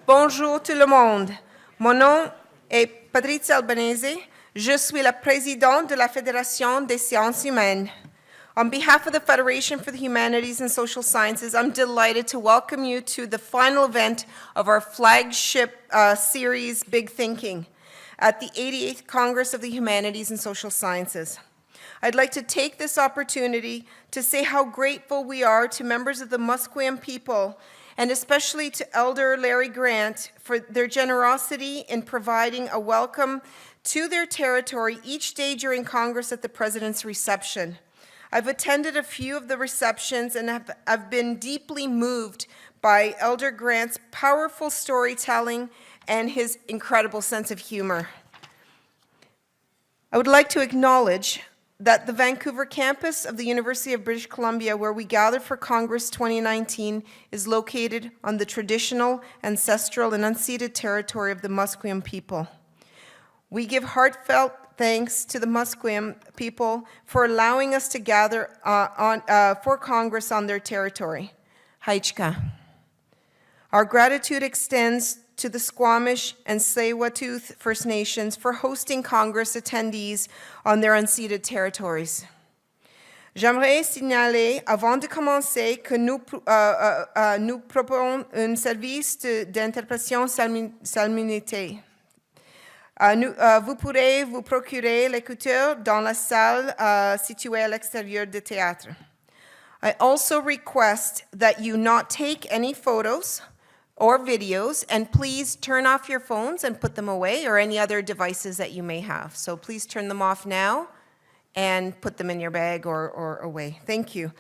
Bonjour tout le monde. Mon nom est Patrizia Albanese. Je suis la présidente de la Fédération des sciences humaines. On behalf of the Federation for the Humanities and Social Sciences, I'm delighted to welcome you to the final event of our flagship series, Big Thinking, at the 88th Congress of the Humanities and Social Sciences. I'd like to take this opportunity to say how grateful we are to members of the Musqueam people, and especially to Elder Larry Grant for their generosity in providing a welcome to their territory each day during Congress at the President's reception. I've attended a few of the receptions and have been deeply moved by Elder Grant's powerful storytelling and his incredible sense of humor. I would like to acknowledge that the Vancouver campus of the University of British Columbia, where we gather for Congress 2019, is located on the traditional, ancestral, and unceded territory of the Musqueam people. We give heartfelt thanks to the Musqueam people for allowing us to gather for Congress on their territory. Haichka. Our gratitude extends to the Squamish and Tsleil-Waututh First Nations for hosting Congress attendees on their unceded territories. J'aimerais signaler, avant de commencer, que nous proposons un service d'interprétation simultanée. Vous pourrez vous procurer l'écouteur dans la salle située à l'extérieur du théâtre. I also request that you not take any photos or videos, and please turn off your phones and put them away, or any other devices that you may have. So please turn them off now and put them in your bag or away. Thank you.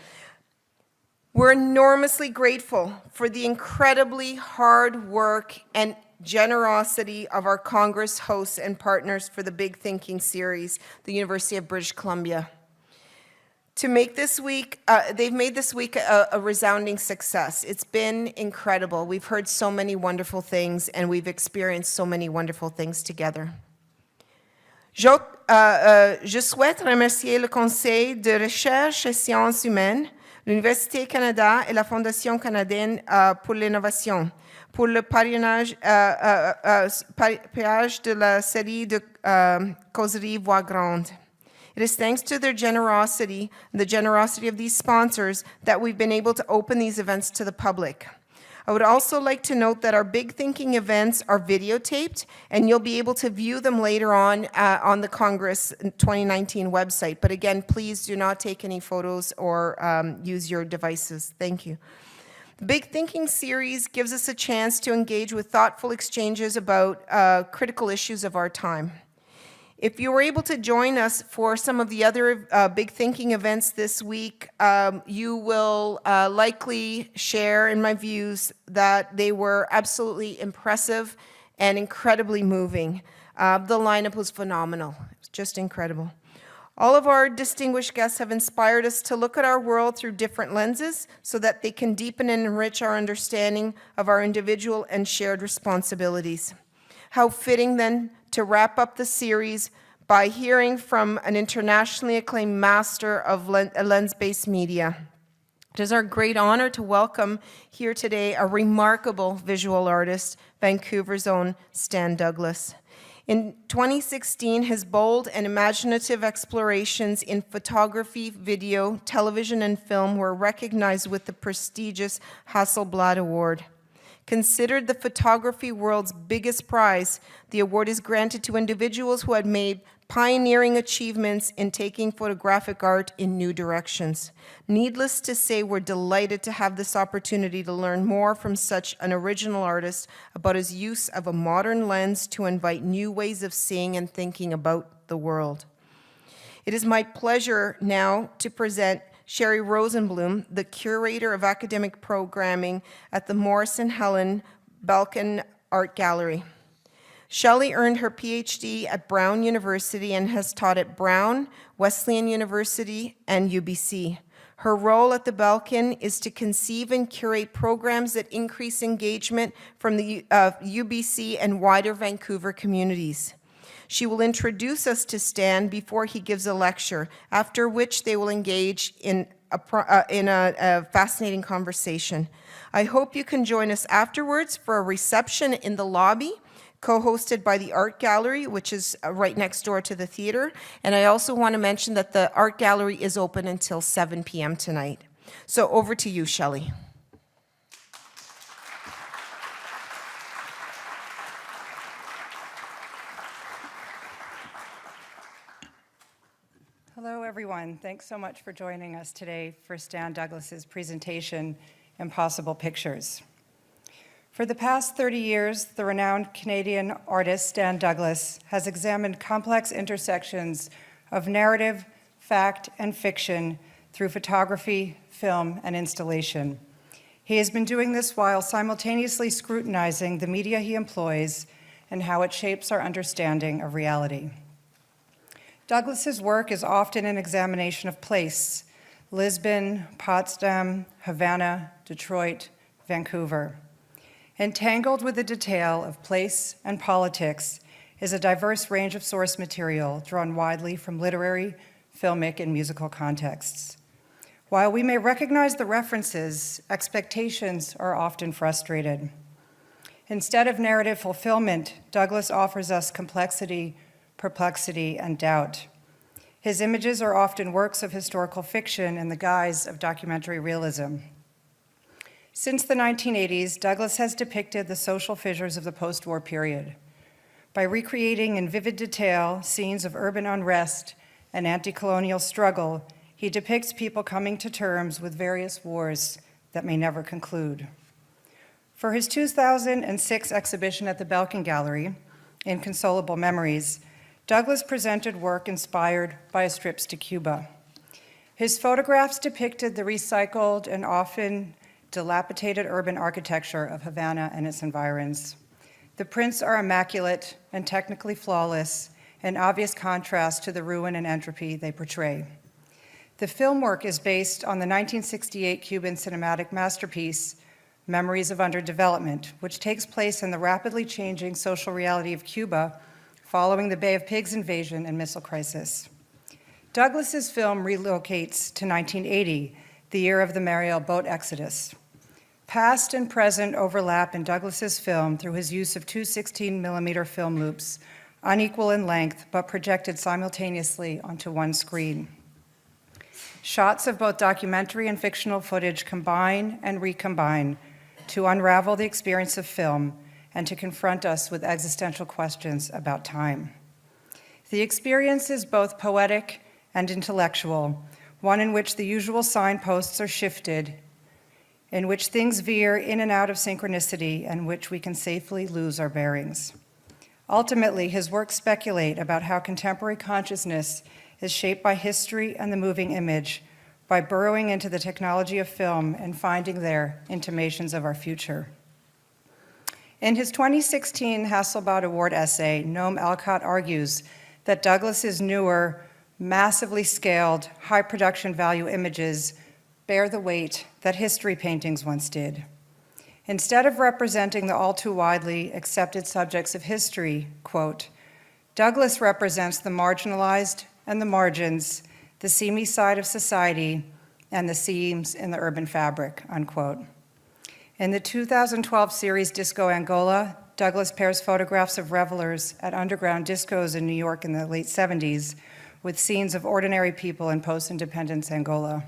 We're enormously grateful for the incredibly hard work and generosity of our Congress hosts and partners for the Big Thinking series, the University of British Columbia. To make this week, they've made this week a resounding success. It's been incredible. We've heard so many wonderful things, and we've experienced so many wonderful things together. Je souhaite remercier le Conseil de recherche et sciences humaines, l'Université Canada et la Fondation canadienne pour l'innovation, pour le parrainage de la série de causeries Voix Grande. It is thanks to their generosity, the generosity of these sponsors, that we've been able to open these events to the public. I would also like to note that our Big Thinking events are videotaped, and you'll be able to view them later on the Congress 2019 website. But again, please do not take any photos or use your devices. Thank you. The Big Thinking series gives us a chance to engage with thoughtful exchanges about critical issues of our time. If you were able to join us for some of the other Big Thinking events this week, you will likely share in my views that they were absolutely impressive and incredibly moving. The lineup was phenomenal. It was just incredible. All of our distinguished guests have inspired us to look at our world through different lenses so that they can deepen and enrich our understanding of our individual and shared responsibilities. How fitting, then, to wrap up the series by hearing from an internationally acclaimed master of lens-based media. It is our great honor to welcome here today a remarkable visual artist, Vancouver's own Stan Douglas. In 2016, his bold and imaginative explorations in photography, video, television, and film were recognized with the prestigious Hasselblad Award. Considered the photography world's biggest prize, the award is granted to individuals who had made pioneering achievements in taking photographic art in new directions. Needless to say, we're delighted to have this opportunity to learn more from such an original artist about his use of a modern lens to invite new ways of seeing and thinking about the world. It is my pleasure now to present Sherry Rosenblum, the Curator of Academic Programming at the Morrison Helen Balkan Art Gallery. Shelley earned her PhD at Brown University and has taught at Brown, Wesleyan University, and UBC. Her role at the Balkan is to conceive and curate programs that increase engagement from the UBC and wider Vancouver communities. She will introduce us to Stan before he gives a lecture, after which they will engage in a fascinating conversation. I hope you can join us afterwards for a reception in the lobby, co-hosted by the Art Gallery, which is right next door to the theater. And I also want to mention that the Art Gallery is open until 7 p.m. tonight. So over to you, Shelley. Hello, everyone. Thanks so much for joining us today for Stan Douglas's presentation, Impossible Pictures. For the past 30 years, the renowned Canadian artist Stan Douglas has examined complex intersections of narrative, fact, and fiction through photography, film, and installation. He has been doing this while simultaneously scrutinizing the media he employs and how it shapes our understanding of reality. Douglas's work is often an examination of place: Lisbon, Potsdam, Havana, Detroit, Vancouver. Entangled with the detail of place and politics is a diverse range of source material drawn widely from literary, filmic, and musical contexts. While we may recognize the references, expectations are often frustrated. Instead of narrative fulfillment, Douglas offers us complexity, perplexity, and doubt. His images are often works of historical fiction in the guise of documentary realism. Since the 1980s, Douglas has depicted the social fissures of the post-war period. By recreating in vivid detail scenes of urban unrest and anti-colonial struggle, he depicts people coming to terms with various wars that may never conclude. For his 2006 exhibition at the Belkin Gallery, Inconsolable Memories, Douglas presented work inspired by his trips to Cuba. His photographs depicted the recycled and often dilapidated urban architecture of Havana and its environs. The prints are immaculate and technically flawless, in obvious contrast to the ruin and entropy they portray. The film work is based on the 1968 Cuban cinematic masterpiece, Memories of Underdevelopment, which takes place in the rapidly changing social reality of Cuba following the Bay of Pigs invasion and missile crisis. Douglas's film relocates to 1980, the year of the Mariel boat exodus. Past and present overlap in Douglas's film through his use of two 16-millimeter film loops, unequal in length but projected simultaneously onto one screen. Shots of both documentary and fictional footage combine and recombine to unravel the experience of film and to confront us with existential questions about time. The experience is both poetic and intellectual, one in which the usual signposts are shifted, in which things veer in and out of synchronicity, and which we can safely lose our bearings. Ultimately, his works speculate about how contemporary consciousness is shaped by history and the moving image, by burrowing into the technology of film and finding there intimations of our future. In his 2016 Hasselblad Award essay, Noam Alcott argues that Douglas's newer, massively scaled, high production value images bear the weight that history paintings once did. Instead of representing the all too widely accepted subjects of history, quote, Douglas represents the marginalized and the margins, the seamy side of society, and the seams in the urban fabric, unquote. In the 2012 series Disco Angola, Douglas pairs photographs of revelers at underground discos in New York in the late 70s with scenes of ordinary people in post-independence Angola.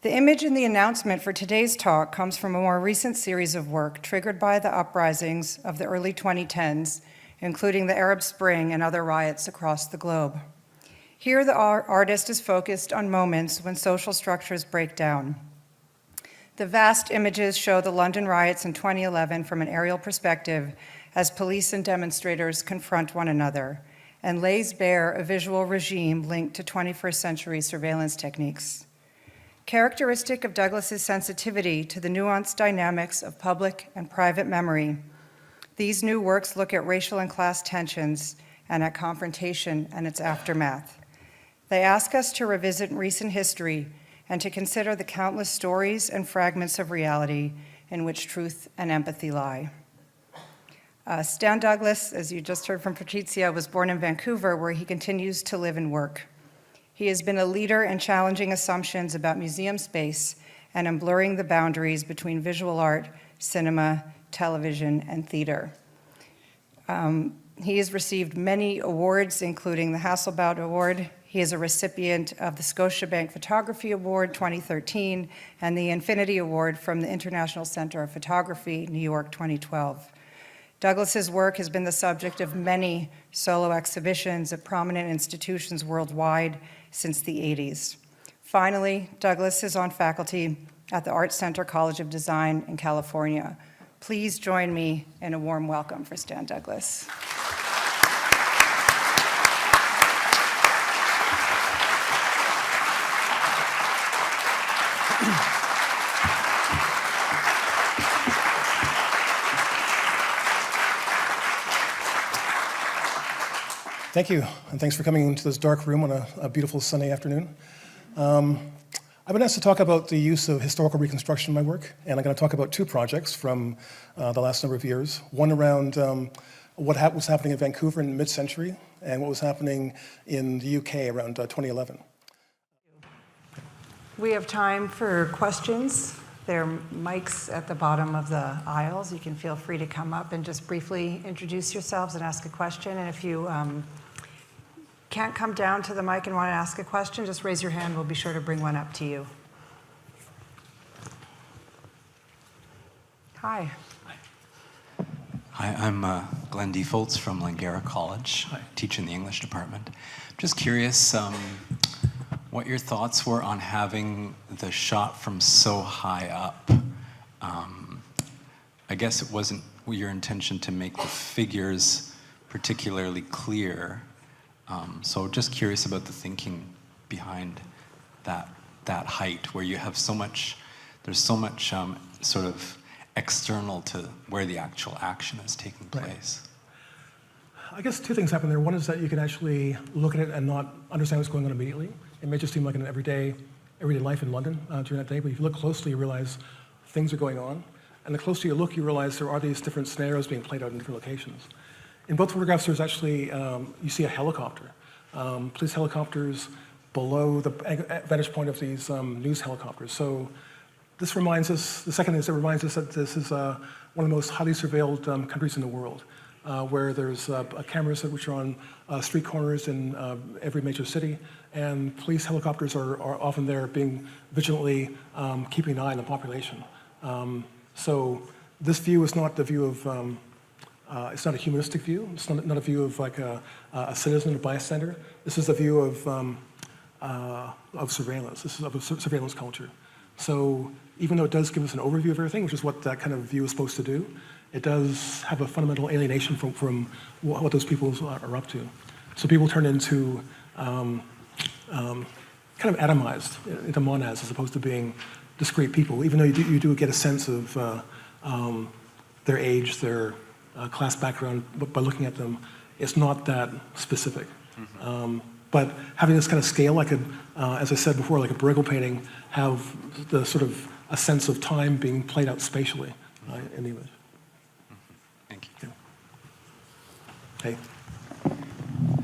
The image in the announcement for today's talk comes from a more recent series of work triggered by the uprisings of the early 2010s, including the Arab Spring and other riots across the globe. Here, the artist is focused on moments when social structures break down. The vast images show the London riots in 2011 from an aerial perspective as police and demonstrators confront one another, and lays bare a visual regime linked to 21st century surveillance techniques. Characteristic of Douglas's sensitivity to the nuanced dynamics of public and private memory, these new works look at racial and class tensions and at confrontation and its aftermath. They ask us to revisit recent history and to consider the countless stories and fragments of reality in which truth and empathy lie. Stan Douglas, as you just heard from Patricia, was born in Vancouver, where he continues to live and work. He has been a leader in challenging assumptions about museum space and in blurring the boundaries between visual art, cinema, television, and theater. He has received many awards, including the Hasselblad Award. He is a recipient of the Scotiabank Photography Award 2013 and the Infinity Award from the International Center of Photography, New York 2012. Douglas's work has been the subject of many solo exhibitions at prominent institutions worldwide since the 80s. Finally, Douglas is on faculty at the Art Center College of Design in California. Please join me in a warm welcome for Stan Douglas. Thank you, and thanks for coming into this dark room on a beautiful sunny afternoon. I've been asked to talk about the use of historical reconstruction in my work, and I'm going to talk about two projects from the last number of years. One around what was happening in Vancouver in mid-century, and what was happening in the UK around 2011. We have time for questions. There are mics at the bottom of the aisles. You can feel free to come up and just briefly introduce yourselves and ask a question. And if you can't come down to the mic and want to ask a question, just raise your hand. We'll be sure to bring one up to you. Hi. Hi, I'm Glenn Foltz from Langara College. I teach in the English department. Just curious what your thoughts were on having the shot from so high up. I guess it wasn't your intention to make the figures particularly clear. So just curious about the thinking behind that height, where you have so much, there's so much sort of external to where the actual action is taking place. Right. I guess two things happen there. One is that you can actually look at it and not understand what's going on immediately. It may just seem like an everyday life in London during that day, but if you look closely, you realize things are going on. And the closer you look, you realize there are these different scenarios being played out in different locations. In both photographs, there's actually, you see a helicopter. Police helicopters below the vantage point of these news helicopters. So this reminds us, the second is it reminds us that this is one of the most highly surveilled countries in the world, where there's cameras which are on street corners in every major city, and police helicopters are often there being vigilantly keeping an eye on the population. So this view is not the view of, it's not a humanistic view. It's not a view of like a citizen, a bystander. This is a view of surveillance. This is of a surveillance culture. So even though it does give us an overview of everything, which is what that kind of view is supposed to do, it does have a fundamental alienation from what those people are up to. So people turn into kind of atomized, into monads, as opposed to being discrete people, even though you do get a sense of their age, their class background, but by looking at them, it's not that specific. Mm-hmm. But having this kind of scale, like as I said before, like a Bruegel painting, have the sort of a sense of time being played out spatially in the image. Thank you. Yeah. Hey.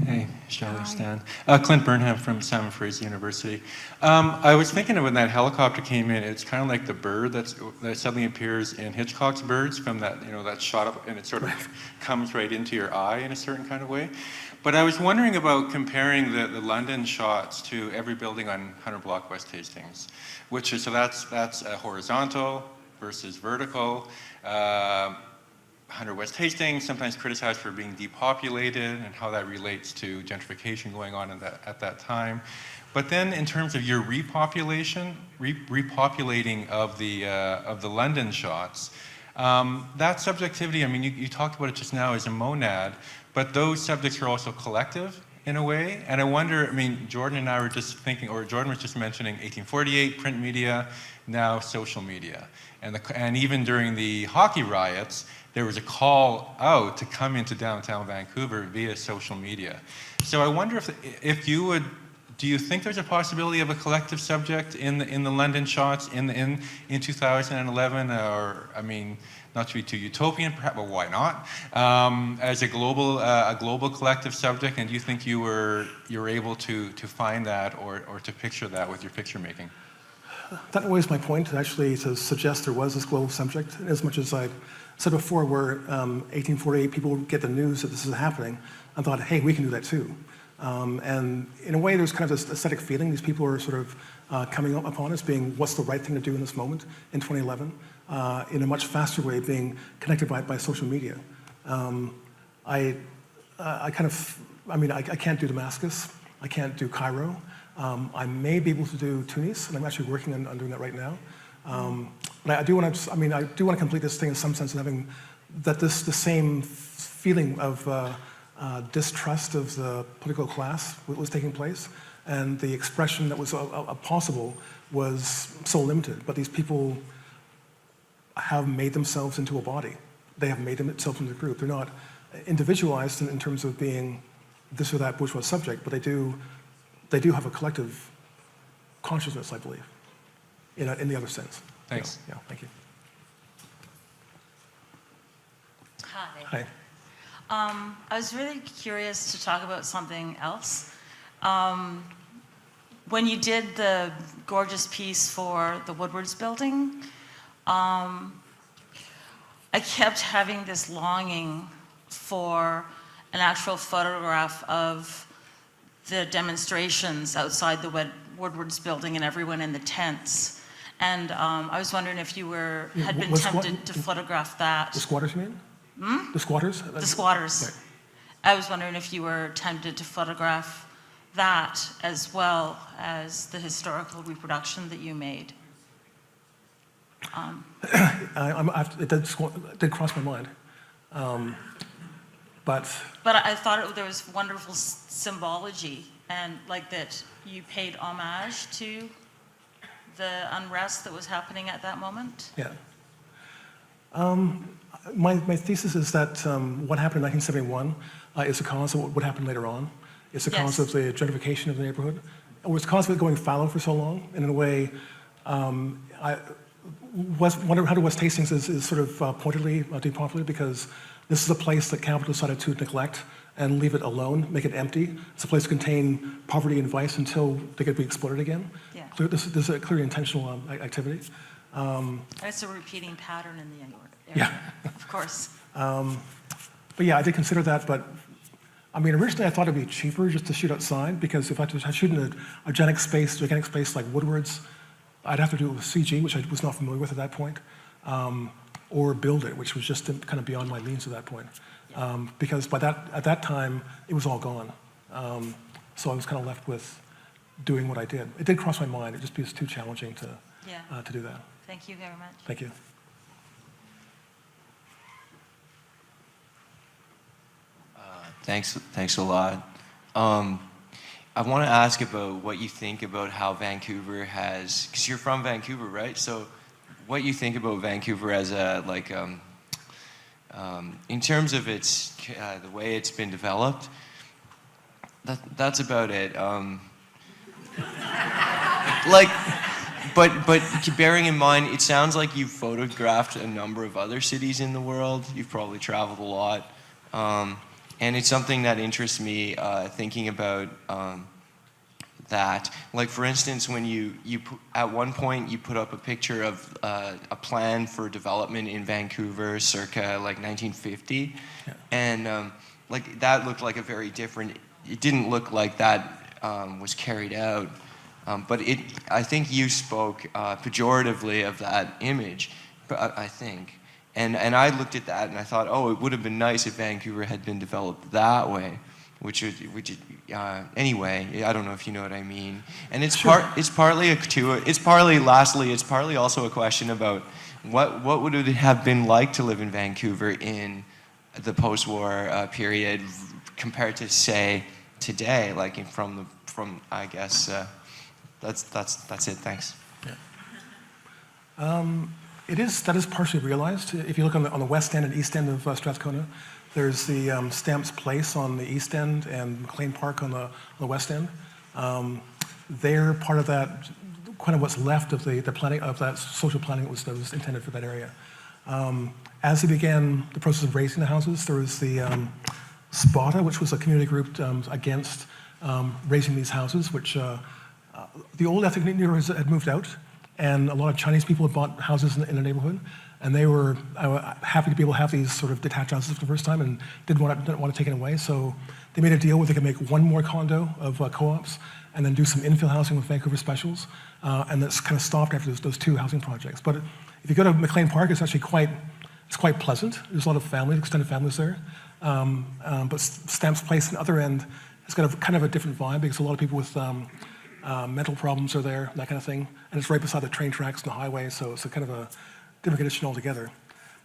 Hey, Shelley, Stan. Clint Burnham from Simon Fraser University. I was thinking of when that helicopter came in, it's kind of like the bird that suddenly appears in Hitchcock's Birds from that, that shot up, and it sort of comes right into your eye in a certain kind of way. But I was wondering about comparing the London shots to every building on 100 Block West Hastings, which is, so that's horizontal versus vertical. 100 West Hastings, sometimes criticized for being depopulated and how that relates to gentrification going on at that time. But then in terms of your repopulating of the London shots, that subjectivity, I mean, you talked about it just now as a monad, but those subjects are also collective in a way. And I wonder, I mean, Jordan and I were just thinking, or Jordan was just mentioning 1848, print media, now social media. And even during the hockey riots, there was a call out to come into downtown Vancouver via social media. So I wonder if you would do you think there's a possibility of a collective subject in the London shots in 2011, or I mean, not to be too utopian, perhaps, but why not? As a global collective subject, and do you think you were able to find that or to picture that with your picture making? That always my point, actually, to suggest there was this global subject, as much as I said before, where 1848 people get the news that this is happening, and thought, hey, we can do that too. And in a way, there's kind of this aesthetic feeling. These people are sort of coming up upon us, being what's the right thing to do in this moment in 2011, in a much faster way, being connected by social media. I can't do Damascus. I can't do Cairo. I may be able to do Tunis, and I'm actually working on doing that right now. But I do want to complete this thing in some sense, of having that the same feeling of distrust of the political class was taking place, and the expression that was possible was so limited. But these people have made themselves into a body. They have made themselves into a group. They're not individualized in terms of being this or that bourgeois subject, but they do have a collective consciousness, I believe, in the other sense. Thanks. Yeah, thank you. Hi. Hi. I was really curious to talk about something else. When you did the gorgeous piece for the Woodwards building, I kept having this longing for an actual photograph of the demonstrations outside the Woodwards building and everyone in the tents. And I was wondering if you had been tempted to photograph that. The squatters, you mean? The squatters? The squatters. Right. I was wondering if you were tempted to photograph that as well as the historical reproduction that you made. It did cross my mind. But I thought there was wonderful symbology, and like that you paid homage to the unrest that was happening at that moment. yeah. My thesis is that what happened in 1971 is the cause of what happened later on. It's the cause of the gentrification of the neighborhood. It was the cause of it going fallow for so long. And in a way, I wonder how West Hastings is sort of pointedly depopulated, because this is a place that capital decided to neglect and leave it alone, make it empty. It's a place to contain poverty and vice until they could be exploited again. Yeah. This is a clearly intentional activity. It's a repeating pattern in the area. Yeah. Of course. But yeah, I did consider that, but I mean, originally I thought it'd be cheaper just to shoot outside, because if I shoot in a gigantic space like Woodwards, I'd have to do it with CG, which I was not familiar with at that point, or build it, which was just kind of beyond my means at that point. Because at that time, it was all gone. So I was kind of left with doing what I did. It did cross my mind. It just was too challenging to do that. Thank you very much. Thank you. Thanks a lot. I want to ask about what you think about how Vancouver has, because you're from Vancouver, right? So what you think about Vancouver as a, like, in terms of its, the way it's been developed, that's about it. Like, but bearing in mind, it sounds like you've photographed a number of other cities in the world. You've probably traveled a lot. And it's something that interests me, thinking about that. Like, for instance, when you at one point you put up a picture of a plan for development in Vancouver circa like 1950, yeah. And like that looked like a very different. It didn't look like that was carried out, but I think you spoke pejoratively of that image. I think. And I looked at that and I thought, oh, it would have been nice if Vancouver had been developed that way, anyway, I don't know if you know what I mean. And it's partly also a question about what would it have been like to live in Vancouver in the post-war period compared to, say, today, like from I guess that's it. Thanks. Yeah. That is partially realized. If you look on the west end and east end of Strathcona, there's the Stamps Place on the east end and McLean Park on the west end. They're part of that, kind of what's left of the planning, of that social planning that was intended for that area. As they began the process of raising the houses, there was the SPATA, which was a community group against raising these houses, which the old ethnic neighborhoods had moved out, and a lot of Chinese people had bought houses in the neighborhood, and they were happy to be able to have these sort of detached houses for the first time and didn't want to take it away. So they made a deal where they could make one more condo of co-ops and then do some infill housing with Vancouver specials, and that's kind of stopped after those two housing projects. But if you go to McLean Park, it's actually quite pleasant. There's a lot of families, extended families there. But Stamps Place on the other end has got kind of a different vibe because a lot of people with mental problems are there, that kind of thing. And it's right beside the train tracks and the highway, so it's a kind of a different condition altogether.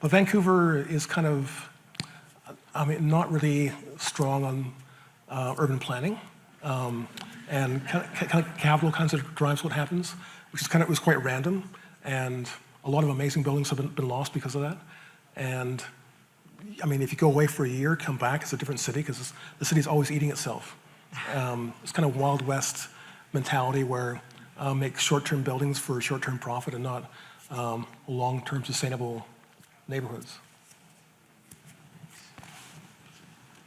But Vancouver is kind of, not really strong on urban planning. And kind of capital kinds of drives what happens, which is was quite random. And a lot of amazing buildings have been lost because of that. And if you go away for a year, come back, it's a different city because the city's always eating itself. It's kind of Wild West mentality where make short-term buildings for short-term profit and not long-term sustainable neighborhoods.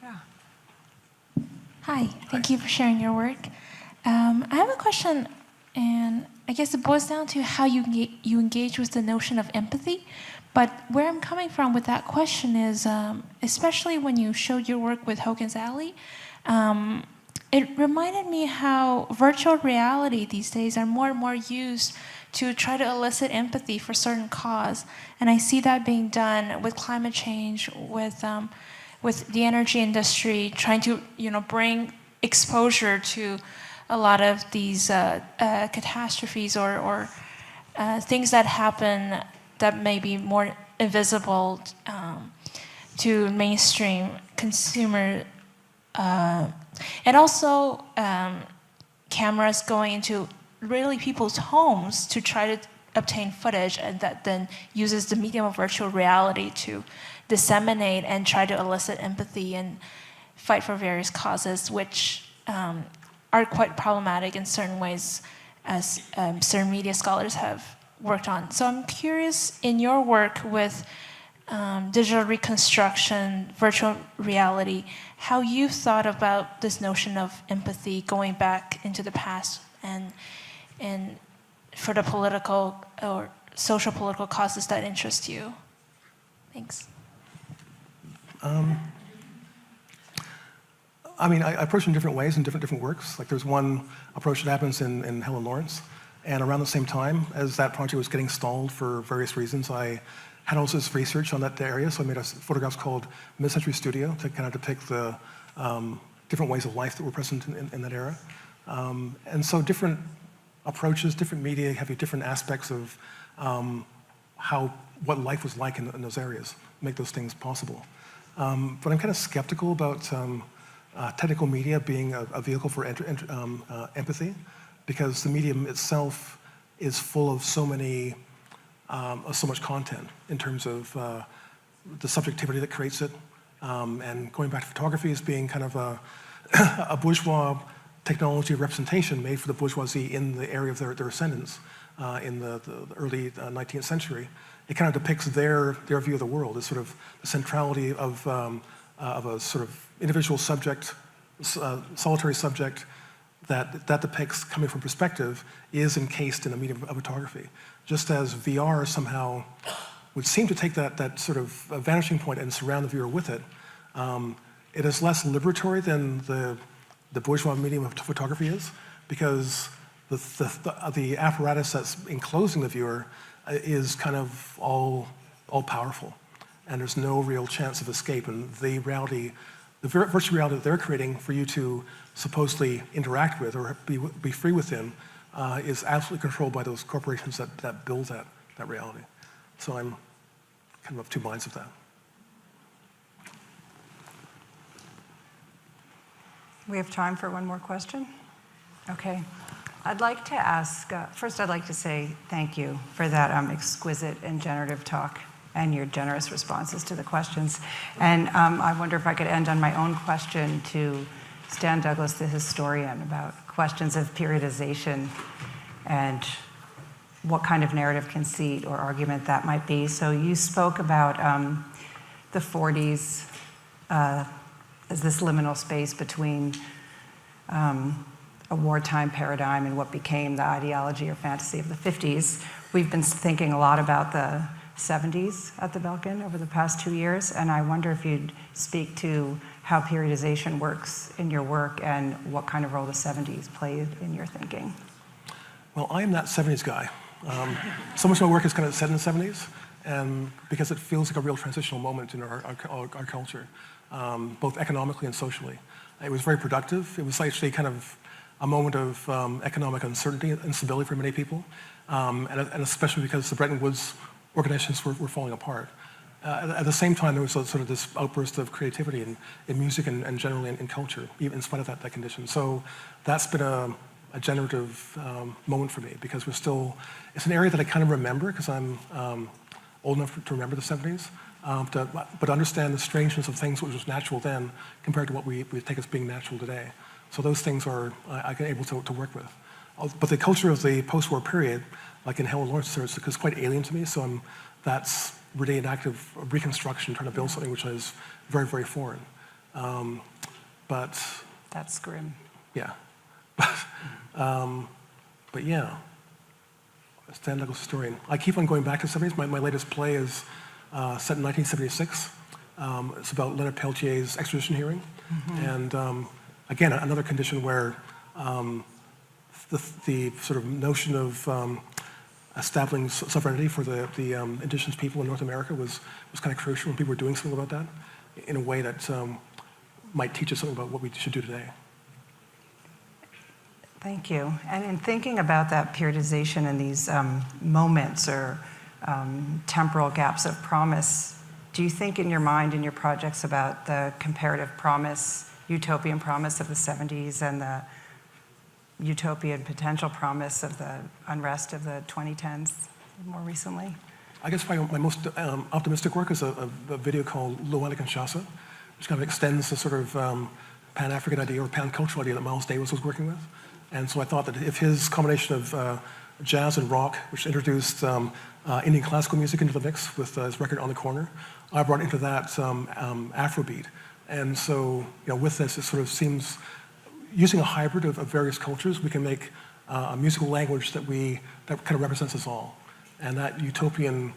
Yeah. Hi, thank you for sharing your work. I have a question, and I guess it boils down to how you engage with the notion of empathy. But where I'm coming from with that question is, especially when you showed your work with Hogan's Alley, it reminded me how virtual reality these days are more and more used to try to elicit empathy for certain cause. And I see that being done with climate change, with the energy industry, trying to bring exposure to a lot of these catastrophes or things that happen that may be more invisible to mainstream consumer, and also cameras going into really people's homes to try to obtain footage, and that then uses the medium of virtual reality to disseminate and try to elicit empathy and fight for various causes, which are quite problematic in certain ways, as certain media scholars have worked on. So I'm curious, in your work with digital reconstruction, virtual reality, how you thought about this notion of empathy going back into the past and for the political or social political causes that interest you. Thanks. I approach it in different ways in different works. Like there's one approach that happens in Helen Lawrence, and around the same time as that project was getting stalled for various reasons, I had also this research on that area, so I made photographs called Mid-Century Studio to kind of depict the different ways of life that were present in that era. And so different approaches, different media have different aspects of what life was like in those areas, make those things possible. But I'm kind of skeptical about technical media being a vehicle for empathy, because the medium itself is full of so much content in terms of the subjectivity that creates it. And going back to photography as being kind of a bourgeois technology of representation made for the bourgeoisie in the area of their ascendance in the early 19th century. It kind of depicts their view of the world as sort of the centrality of a sort of individual subject, solitary subject that depicts coming from perspective is encased in a medium of photography. Just as VR somehow would seem to take that sort of vanishing point and surround the viewer with it, it is less liberatory than the bourgeois medium of photography is, because the apparatus that's enclosing the viewer is kind of all powerful, and there's no real chance of escape. And the virtual reality that they're creating for you to supposedly interact with or be free within is absolutely controlled by those corporations that build that reality. So I'm kind of two minds of that. We have time for one more question? Okay. I'd like to ask, first I'd like to say thank you for that exquisite and generative talk and your generous responses to the questions. And I wonder if I could end on my own question to Stan Douglas, the historian, about questions of periodization and what kind of narrative conceit or argument that might be. So you spoke about the 40s as this liminal space between a wartime paradigm and what became the ideology or fantasy of the 50s. We've been thinking a lot about the 70s at the Belkin over the past 2 years, and I wonder if you'd speak to how periodization works in your work and what kind of role the 70s played in your thinking. Well, I am that 70s guy. So much of my work is kind of set in the 70s, and because it feels like a real transitional moment in our culture, both economically and socially. It was very productive. It was actually kind of a moment of economic uncertainty and instability for many people, and especially because the Bretton Woods organizations were falling apart. At the same time, there was sort of this outburst of creativity in music and generally in culture, even in spite of that condition. So that's been a generative moment for me, because it's an area that I kind of remember because I'm old enough to remember the 70s, but understand the strangeness of things which was natural then compared to what we take as being natural today. So those things I'm able to work with. But the culture of the post-war period, like in Helen Lawrence, is quite alien to me, so that's really an act of reconstruction, trying to build something which is very, very foreign. But that's grim. Yeah. But yeah, Stan Douglas historian. I keep on going back to the 70s. My latest play is set in 1976. It's about Leonard Peltier's extradition hearing. Mm-hmm. And again, another condition where the sort of notion of establishing sovereignty for the indigenous people in North America was kind of crucial, and people were doing something about that in a way that might teach us something about what we should do today. Thank you. And in thinking about that periodization and these moments or temporal gaps of promise, do you think in your mind, in your projects, about the comparative promise, utopian promise of the 70s and the utopian potential promise of the unrest of the 2010s more recently? I guess my most optimistic work is a video called Luanda Kinshasa, which kind of extends the sort of Pan-African idea or Pan-cultural idea that Miles Davis was working with. And so I thought that if his combination of jazz and rock, which introduced Indian classical music into the mix with his record On the Corner, I brought into that Afrobeat. And so, with this, it sort of seems, using a hybrid of various cultures, we can make a musical language that kind of represents us all. And that utopian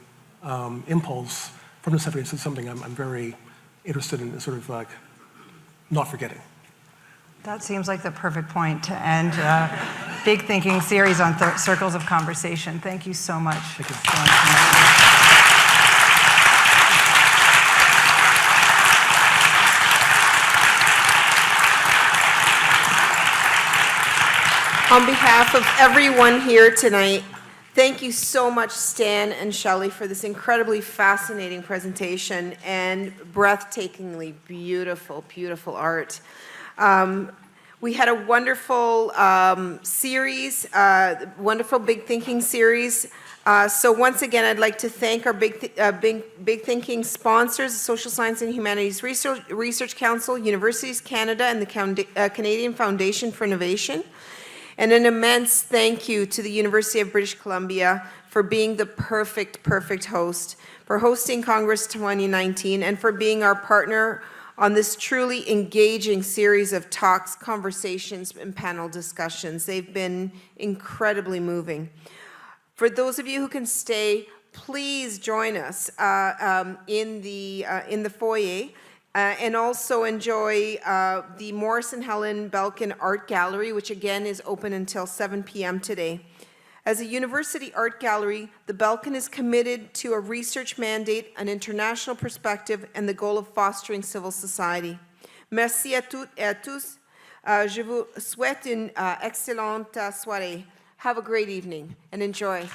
impulse from the 70s is something I'm very interested in sort of like not forgetting. That seems like the perfect point to end a big thinking series on circles of conversation. Thank you so much. Thank you. On behalf of everyone here tonight, thank you so much, Stan and Shelley, for this incredibly fascinating presentation and breathtakingly beautiful, beautiful art. We had a wonderful series, wonderful Big Thinking series. So once again, I'd like to thank our Big Thinking sponsors, the Social Science and Humanities Research Council, Universities Canada, and the Canadian Foundation for Innovation. And an immense thank you to the University of British Columbia for being the perfect host, for hosting Congress 2019, and for being our partner on this truly engaging series of talks, conversations, and panel discussions. They've been incredibly moving. For those of you who can stay, please join us in the foyer. And also enjoy the Morris and Helen Belkin Art Gallery, which again is open until 7 p.m. today. As a university art gallery, the Belkin is committed to a research mandate, an international perspective, and the goal of fostering civil society. Merci à toutes et à tous. Je vous souhaite une excellente soirée. Have a great evening and enjoy.